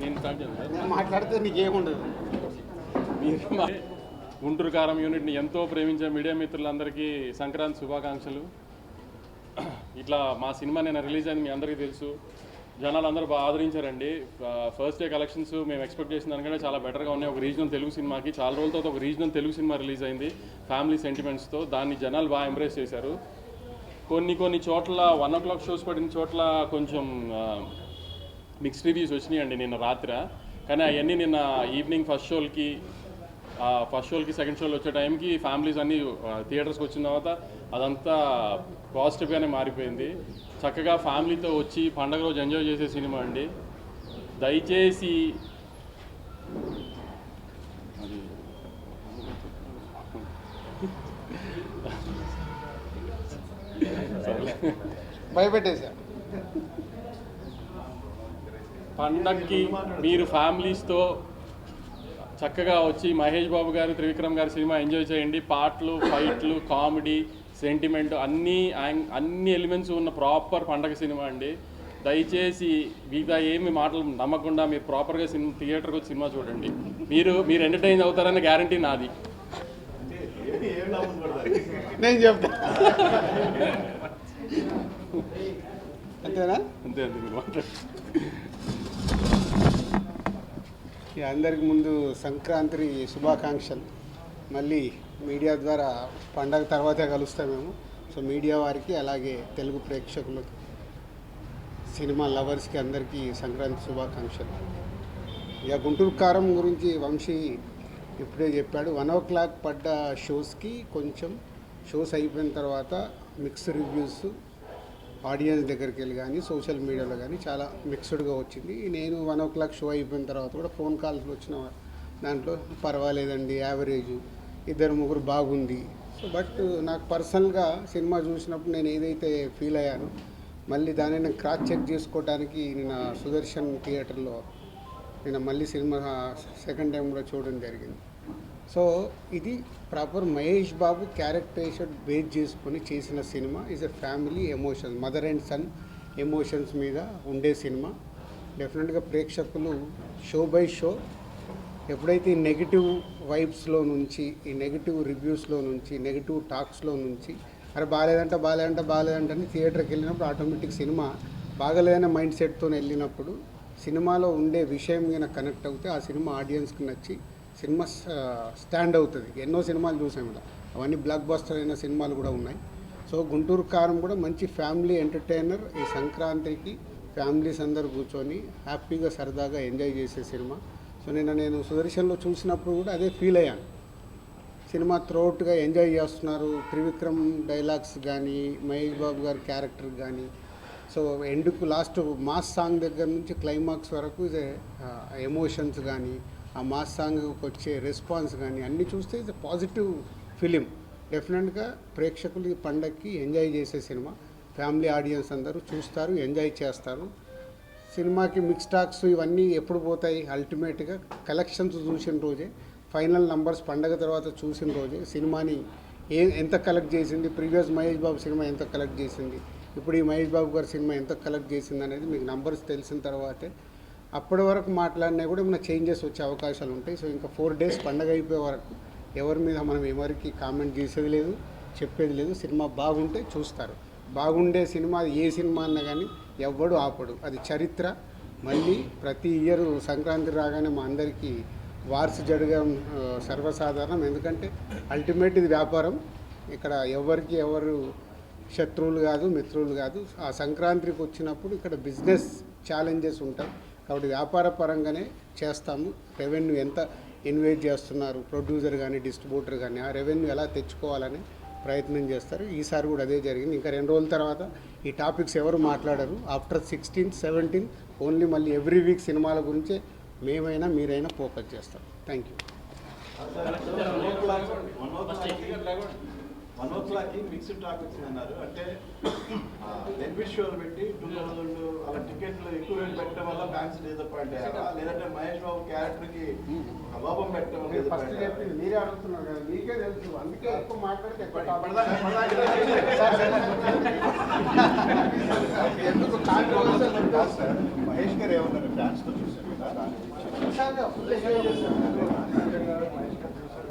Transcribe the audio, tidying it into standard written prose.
నేను స్టార్ట్ చేస్తాను. మాట్లాడితే నీకేముండదు. మీరు గుంటూరు కారం యూనిట్ని ఎంతో ప్రేమించే మీడియా మిత్రులందరికీ సంక్రాంతి శుభాకాంక్షలు. ఇట్లా మా సినిమా నేను రిలీజ్ అయింది మీ అందరికీ తెలుసు. జనాలు అందరూ బాగా ఆదరించారండి. ఫస్ట్ డే కలెక్షన్స్ మేము ఎక్స్పెక్ట్ చేసిన దానికంటే చాలా బెటర్గా ఉన్నాయి. ఒక రీజనల్ తెలుగు సినిమాకి చాలా రోజుల తర్వాత ఒక రీజనల్ తెలుగు సినిమా రిలీజ్ అయింది ఫ్యామిలీ సెంటిమెంట్స్తో. దాన్ని జనాలు బాగా ఎంబ్రేస్ చేశారు. కొన్ని చోట్ల 1 o'clock షోస్ పడిన చోట్ల కొంచెం మిక్స్డ్ రివ్యూస్ వచ్చినాయండి నిన్న రాత్రి. కానీ అవన్నీ నిన్న ఈవినింగ్ ఫస్ట్ షోలకి సెకండ్ షోలు వచ్చే టైంకి ఫ్యామిలీస్ అన్నీ థియేటర్స్కి వచ్చిన తర్వాత అదంతా పాజిటివ్గానే మారిపోయింది. చక్కగా ఫ్యామిలీతో వచ్చి పండగ రోజు ఎంజాయ్ చేసే సినిమా అండి. దయచేసి భయపెట్టేశా. పండగకి మీరు ఫ్యామిలీస్తో చక్కగా వచ్చి మహేష్ బాబు గారు, త్రివిక్రమ్ గారి సినిమా ఎంజాయ్ చేయండి. పాటలు, ఫైట్లు, కామెడీ, సెంటిమెంట్ అన్ని ఎలిమెంట్స్ ఉన్న ప్రాపర్ పండగ సినిమా అండి. దయచేసి మిగతా ఏమి మాటలు నమ్మకుండా మీరు ప్రాపర్గా థియేటర్కి వచ్చి సినిమా చూడండి. మీరు ఎంటర్టైన్ అవుతారన్న గ్యారంటీ నాది. నేను చెప్తా అంతేనా? అంతే మీరు మాట్లాడు. అందరికి ముందు సంక్రాంతి శుభాకాంక్షలు. మళ్ళీ మీడియా ద్వారా పండగ తర్వాతే కలుస్తాం మేము. సో మీడియా వారికి అలాగే తెలుగు ప్రేక్షకులకి, సినిమా లవర్స్కి అందరికీ సంక్రాంతి శుభాకాంక్షలు. ఇక గుంటూరు కారం గురించి వంశీ ఇప్పుడే చెప్పాడు. 1 o'clock పడ్డ షోస్కి కొంచెం షోస్ అయిపోయిన తర్వాత మిక్స్డ్ రివ్యూస్ ఆడియన్స్ దగ్గరికి వెళ్ళి కానీ సోషల్ మీడియాలో కానీ చాలా మిక్స్డ్గా వచ్చింది. నేను 1 o'clock షో అయిపోయిన తర్వాత కూడా ఫోన్ కాల్స్ వచ్చిన దాంట్లో పర్వాలేదండి, యావరేజ్, 2-3 బాగుంది. సో బట్ నాకు పర్సనల్గా సినిమా చూసినప్పుడు నేను ఏదైతే ఫీల్ అయ్యానో మళ్ళీ దాన్ని నేను క్రాస్ చెక్ చేసుకోవడానికి నేను సుదర్శన్ థియేటర్లో నేను మళ్ళీ సినిమా సెకండ్ టైం కూడా చూడడం జరిగింది. సో ఇది proper Mahesh Babu characterisation base చేసుకొని చేసిన సినిమా. Is a family emotions, mother and son emotions మీద ఉండే సినిమా. డెఫినెట్గా ప్రేక్షకులు షో బై షో ఎప్పుడైతే ఈ నెగిటివ్ వైబ్స్లో నుంచి, ఈ నెగిటివ్ రివ్యూస్లో నుంచి, నెగిటివ్ టాక్స్లో నుంచి అరే బాగాలేదంటే అని థియేటర్కి వెళ్ళినప్పుడు ఆటోమేటిక్ సినిమా బాగలేదనే మైండ్ సెట్తో వెళ్ళినప్పుడు సినిమాలో ఉండే విషయం మీద కనెక్ట్ అవుతే ఆ సినిమా ఆడియన్స్కి నచ్చి సినిమా స్టాండ్ అవుతుంది. ఎన్నో సినిమాలు చూసాం ఇలా, అవన్నీ బ్లాక్ బస్టర్ అయిన సినిమాలు కూడా ఉన్నాయి. సో గుంటూరు కారం కూడా మంచి ఫ్యామిలీ ఎంటర్టైనర్. ఈ సంక్రాంతికి ఫ్యామిలీస్ అందరూ కూర్చొని హ్యాపీగా సరదాగా ఎంజాయ్ చేసే సినిమా. సో నేను సుదర్శన్లో చూసినప్పుడు కూడా అదే ఫీల్ అయ్యాను. సినిమా త్రూఅవుట్గా ఎంజాయ్ చేస్తున్నారు. త్రివిక్రమ్ డైలాగ్స్ కానీ, మహేష్ బాబు గారి క్యారెక్టర్ కానీ, సో ఎండ్కు లాస్ట్ మాస్ సాంగ్ దగ్గర నుంచి క్లైమాక్స్ వరకు ఎమోషన్స్ కానీ, ఆ మాస్ సాంగ్కి వచ్చే రెస్పాన్స్ కానీ అన్నీ చూస్తే ఇది పాజిటివ్ ఫిలిం. డెఫినెట్గా ప్రేక్షకులు ఈ పండగకి ఎంజాయ్ చేసే సినిమా. ఫ్యామిలీ ఆడియన్స్ అందరూ చూస్తారు, ఎంజాయ్ చేస్తారు. సినిమాకి మిక్స్ టాక్స్ ఇవన్నీ ఎప్పుడు పోతాయి? అల్టిమేట్గా కలెక్షన్స్ చూసిన రోజే, ఫైనల్ నంబర్స్ పండగ తర్వాత చూసిన రోజే సినిమాని ఎంత కలెక్ట్ చేసింది, ప్రీవియస్ మహేష్ బాబు సినిమా ఎంత కలెక్ట్ చేసింది, ఇప్పుడు ఈ మహేష్ బాబు గారి సినిమా ఎంత కలెక్ట్ చేసింది అనేది మీకు నంబర్స్ తెలిసిన తర్వాతే అప్పటి వరకు మాట్లాడినా కూడా ఏమైనా చేంజెస్ వచ్చే అవకాశాలు ఉంటాయి. సో ఇంకా 4 days పండగ అయిపోయే వరకు ఎవరి మీద మనం ఎవరికి కామెంట్ చేసేది లేదు, చెప్పేది లేదు. సినిమా బాగుంటే చూస్తారు. బాగుండే సినిమా ఏ సినిమా అన్నా కానీ ఎవ్వడు ఆపడు, అది చరిత్ర. మళ్ళీ ప్రతి ఇయర్ సంక్రాంతి రాగానే మా అందరికీ వార్స్ జరగడం సర్వసాధారణం. ఎందుకంటే అల్టిమేట్ ఇది వ్యాపారం. ఇక్కడ ఎవరు శత్రువులు కాదు, మిత్రులు కాదు. ఆ సంక్రాంతికి వచ్చినప్పుడు ఇక్కడ బిజినెస్ ఛాలెంజెస్ ఉంటాయి కాబట్టి వ్యాపార పరంగానే చేస్తాము. రెవెన్యూ ఎంత ఇన్వెస్ట్ చేస్తున్నారు ప్రొడ్యూసర్ కానీ డిస్ట్రిబ్యూటర్ కానీ, ఆ రెవెన్యూ ఎలా తెచ్చుకోవాలని ప్రయత్నం చేస్తారు. ఈసారి కూడా అదే జరిగింది. ఇంకా 2 రోజుల తర్వాత ఈ టాపిక్స్ ఎవరు మాట్లాడరు. ఆఫ్టర్ 16th, 17th ఓన్లీ మళ్ళీ ఎవ్రీ వీక్ సినిమాల గురించే మేమైనా మీరైనా ఫోకస్ చేస్తాం. Thank you. 1 o'clock mixed talk వచ్చిందన్నారు. అంటే బెనిఫిట్ షోలు పెట్టి 2000 అలా టికెట్లు ఎక్కువ రేటు పెట్టడం వల్ల ఫ్యాన్స్ డిసప్పాయింట్ అయ్యారా, లేదంటే మహేష్ బాబు క్యారెక్టర్కి లోపం పెట్టడం వల్ల? ఫస్ట్ చెప్పింది మీరే అడుగుతున్నారు కదా, మీకే తెలుసు. అందుకే ఎక్కువ మాట్లాడితే ఎందుకు కాదు సార్, మహేష్ గారు ఏమన్నారు డాన్స్ తో చూసారు కదా దాని గురించి.